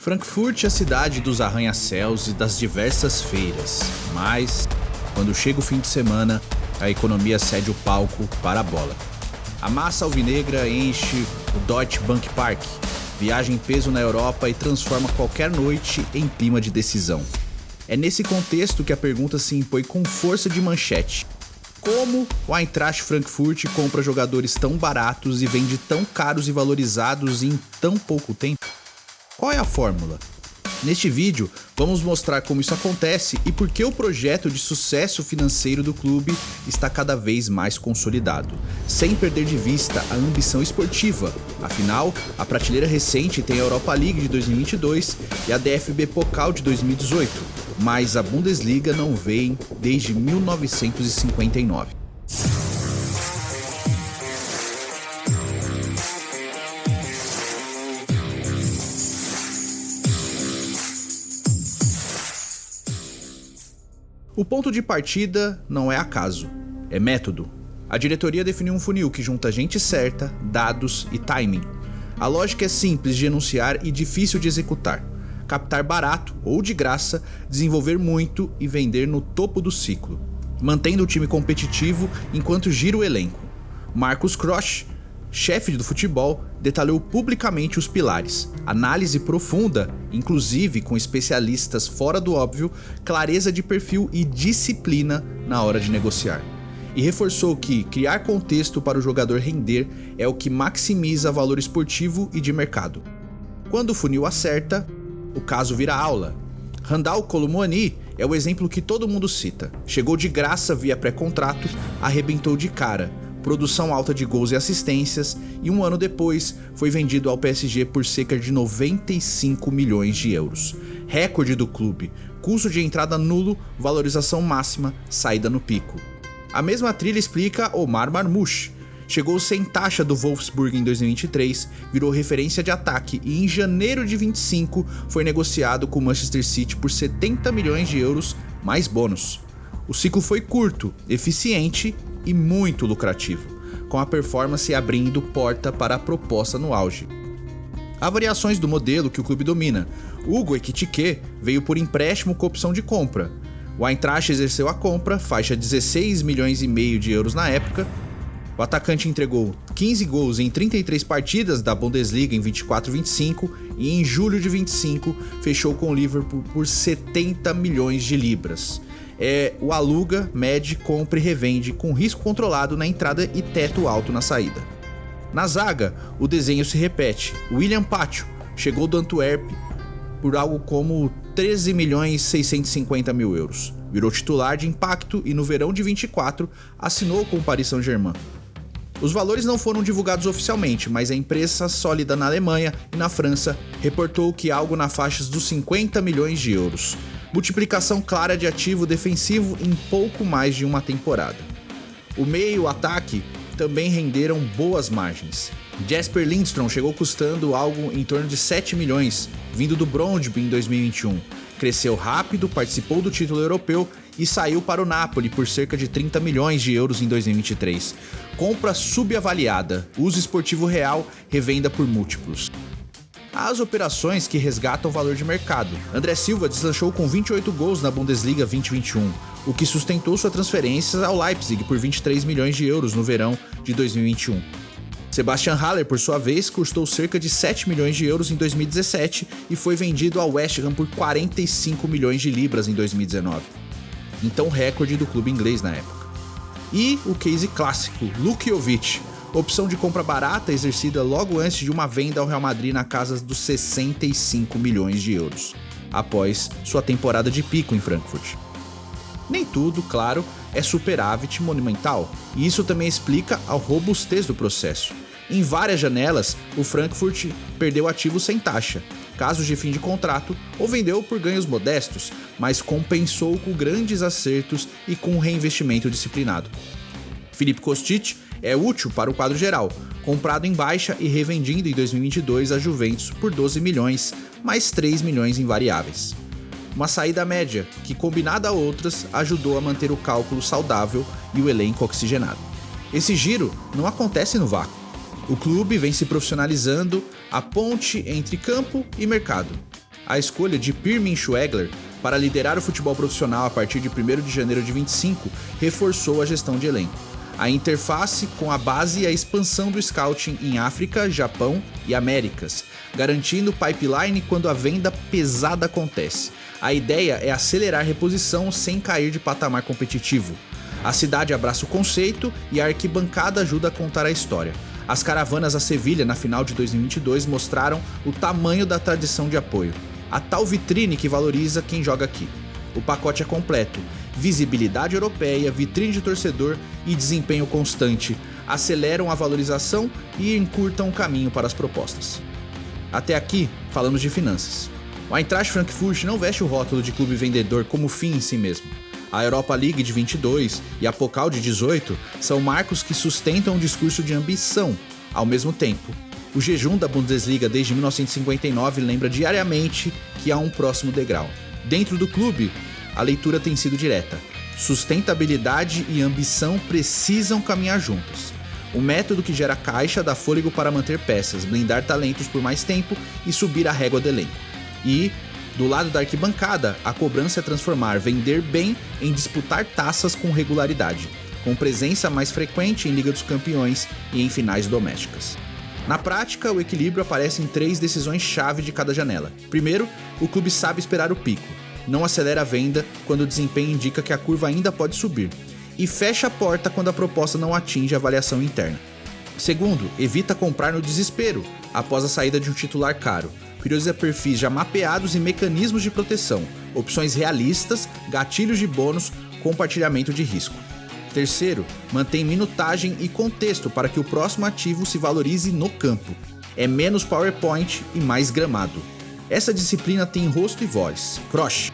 Frankfurt é a cidade dos arranha-céus e das diversas feiras, mas quando chega o fim de semana, a economia cede o palco para a bola. A massa alvinegra enche o Deutsche Bank Park, viaja em peso na Europa e transforma qualquer noite em clima de decisão. É nesse contexto que a pergunta se impõe com força de manchete. Como o Eintracht Frankfurt compra jogadores tão baratos e vende tão caros e valorizados em tão pouco tempo? Qual é a fórmula? Neste vídeo, vamos mostrar como isso acontece e por que o projeto de sucesso financeiro do clube está cada vez mais consolidado, sem perder de vista a ambição esportiva. Afinal, a prateleira recente tem a Europa League de 2022 e a DFB Pokal de 2018, mas a Bundesliga não vem desde 1959. O ponto de partida não é acaso, é método. A diretoria definiu um funil que junta gente certa, dados e timing. A lógica é simples de enunciar e difícil de executar. Captar barato ou de graça, desenvolver muito e vender no topo do ciclo, mantendo o time competitivo enquanto gira o elenco. Markus Krösche, chefe do futebol, detalhou publicamente os pilares, análise profunda, inclusive com especialistas fora do óbvio, clareza de perfil e disciplina na hora de negociar. E reforçou que criar contexto para o jogador render é o que maximiza valor esportivo e de mercado. Quando o funil acerta, o caso vira aula. Randal Kolo Muani é o exemplo que todo mundo cita. Chegou de graça via pré-contrato, arrebentou de cara, produção alta de gols e assistências, e um ano depois foi vendido ao PSG por cerca de 95 milhões de euros. Recorde do clube, custo de entrada nulo, valorização máxima, saída no pico. A mesma trilha explica Omar Marmoush. Chegou sem taxa do Wolfsburg em 2023, virou referência de ataque e em janeiro de 25 foi negociado com o Manchester City por 70 milhões de euros mais bônus. O ciclo foi curto, eficiente e muito lucrativo, com a performance abrindo porta para a proposta no auge. Há variações do modelo que o clube domina. Hugo Ekitike veio por empréstimo com opção de compra. O Eintracht exerceu a compra, faixa 16 milhões e meio de euros na época. O atacante entregou 15 gols em 33 partidas da Bundesliga em 24-25 e em julho de 25 fechou com o Liverpool por 70 milhões de libras. É o aluga, mede, compra e revende com risco controlado na entrada e teto alto na saída. Na zaga, o desenho se repete. William Pacho chegou do Antwerp por algo como 13 milhões 650 mil euros. Virou titular de impacto e no verão de 24 assinou com o Paris Saint-Germain. Os valores não foram divulgados oficialmente, mas a imprensa sólida na Alemanha e na França reportou que algo na faixa dos 50 milhões de euros. Multiplicação clara de ativo defensivo em pouco mais de uma temporada. O meio e o ataque também renderam boas margens. Jesper Lindstrom chegou custando algo em torno de 7 milhões, vindo do Brøndby em 2021. Cresceu rápido, participou do título europeu e saiu para o Napoli por cerca de 30 milhões de euros em 2023. Compra subavaliada, uso esportivo real, revenda por múltiplos. Há as operações que resgatam o valor de mercado. André Silva deslanchou com 28 gols na Bundesliga 2021, o que sustentou sua transferência ao Leipzig por 23 milhões de euros no verão de 2021. Sebastian Haller, por sua vez, custou cerca de 7 milhões de euros em 2017 e foi vendido ao West Ham por 45 milhões de libras em 2019. Então recorde do clube inglês na época. E o case clássico, Luka Jovic, opção de compra barata exercida logo antes de uma venda ao Real Madrid na casa dos 65 milhões de euros, após sua temporada de pico em Frankfurt. Nem tudo, claro, é superávit monumental, e isso também explica a robustez do processo. Em várias janelas, o Frankfurt perdeu ativos sem taxa, casos de fim de contrato, ou vendeu por ganhos modestos, mas compensou com grandes acertos e com um reinvestimento disciplinado. Filip Kostic é útil para o quadro geral, comprado em baixa e revendido em 2022 a Juventus por 12 milhões, mais 3 milhões em variáveis. Uma saída média, que combinada a outras, ajudou a manter o cálculo saudável e o elenco oxigenado. Esse giro não acontece no vácuo. O clube vem se profissionalizando a ponte entre campo e mercado. A escolha de Pirmin Schwegler para liderar o futebol profissional a partir de 1º de janeiro de 25 reforçou a gestão de elenco. A interface com a base e a expansão do scouting em África, Japão e Américas, garantindo pipeline quando a venda pesada acontece. A ideia é acelerar a reposição sem cair de patamar competitivo. A cidade abraça o conceito e a arquibancada ajuda a contar a história. As caravanas a Sevilha na final de 2022 mostraram o tamanho da tradição de apoio. A tal vitrine que valoriza quem joga aqui. O pacote é completo: visibilidade europeia, vitrine de torcedor e desempenho constante aceleram a valorização e encurtam o caminho para as propostas. Até aqui, falamos de finanças. O Eintracht Frankfurt não veste o rótulo de clube vendedor como fim em si mesmo. A Europa League de 22 e a Pokal de 18 são marcos que sustentam um discurso de ambição. Ao mesmo tempo, o jejum da Bundesliga desde 1959 lembra diariamente que há um próximo degrau. Dentro do clube, a leitura tem sido direta. Sustentabilidade e ambição precisam caminhar juntos. O método que gera caixa dá fôlego para manter peças, blindar talentos por mais tempo e subir a régua do elenco. E, do lado da arquibancada, a cobrança é transformar vender bem em disputar taças com regularidade, com presença mais frequente em Liga dos Campeões e em finais domésticas. Na prática, o equilíbrio aparece em 3 decisões-chave de cada janela. Primeiro, o clube sabe esperar o pico, não acelera a venda quando o desempenho indica que a curva ainda pode subir, e fecha a porta quando a proposta não atinge a avaliação interna. Segundo, evita comprar no desespero, após a saída de um titular caro. Prioriza perfis já mapeados e mecanismos de proteção, opções realistas, gatilhos de bônus, compartilhamento de risco. Terceiro, mantém minutagem e contexto para que o próximo ativo se valorize no campo. É menos PowerPoint e mais gramado. Essa disciplina tem rosto e voz. Kroos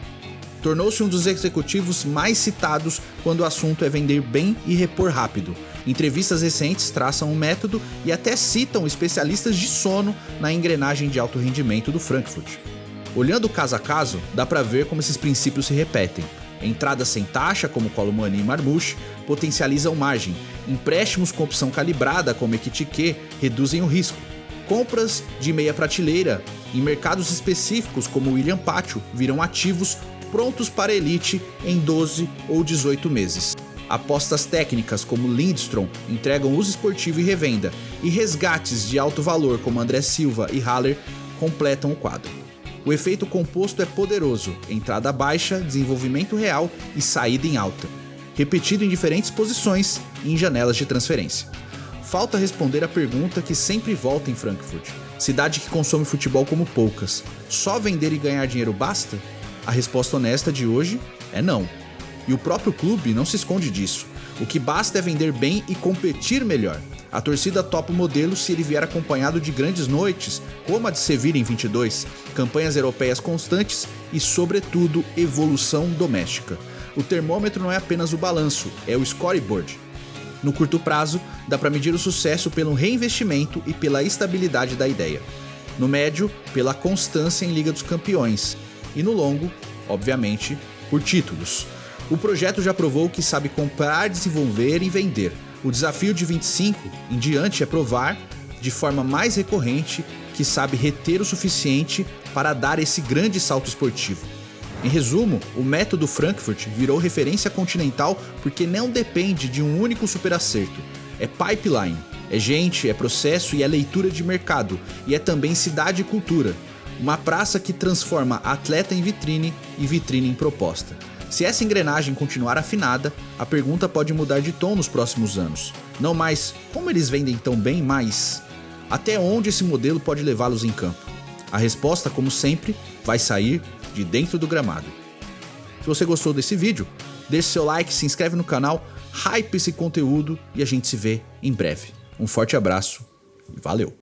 tornou-se um dos executivos mais citados quando o assunto é vender bem e repor rápido. Entrevistas recentes traçam um método e até citam especialistas de sono na engrenagem de alto rendimento do Frankfurt. Olhando caso a caso, dá para ver como esses princípios se repetem. Entradas sem taxa, como Colomani e Marmouche, potencializam margem. Empréstimos com opção calibrada, como Ekitike, reduzem o risco. Compras de meia prateleira em mercados específicos, como William Pacho, viram ativos prontos para elite em 12 ou 18 meses. Apostas técnicas como Lindstrom entregam uso esportivo e revenda, e resgates de alto valor como André Silva e Haller completam o quadro. O efeito composto é poderoso: entrada baixa, desenvolvimento real e saída em alta, repetido em diferentes posições e em janelas de transferência. Falta responder a pergunta que sempre volta em Frankfurt: cidade que consome futebol como poucas, só vender e ganhar dinheiro basta? A resposta honesta de hoje é não. E o próprio clube não se esconde disso. O que basta é vender bem e competir melhor. A torcida topa o modelo se ele vier acompanhado de grandes noites, como a de Sevilha em 22, campanhas europeias constantes e, sobretudo, evolução doméstica. O termômetro não é apenas o balanço, é o scoreboard. No curto prazo, dá para medir o sucesso pelo reinvestimento e pela estabilidade da ideia. No médio, pela constância em Liga dos Campeões. E no longo, obviamente, por títulos. O projeto já provou que sabe comprar, desenvolver e vender. O desafio de 25 em diante é provar, de forma mais recorrente, que sabe reter o suficiente para dar esse grande salto esportivo. Em resumo, o método Frankfurt virou referência continental porque não depende de um único superacerto. É pipeline, é gente, é processo e é leitura de mercado, e é também cidade e cultura. Uma praça que transforma atleta em vitrine e vitrine em proposta. Se essa engrenagem continuar afinada, a pergunta pode mudar de tom nos próximos anos. Não mais como eles vendem tão bem, mas até onde esse modelo pode levá-los em campo. A resposta, como sempre, vai sair de dentro do gramado. Se você gostou desse vídeo, deixe seu like, se inscreve no canal, hype esse conteúdo e a gente se vê em breve. Um forte abraço e valeu!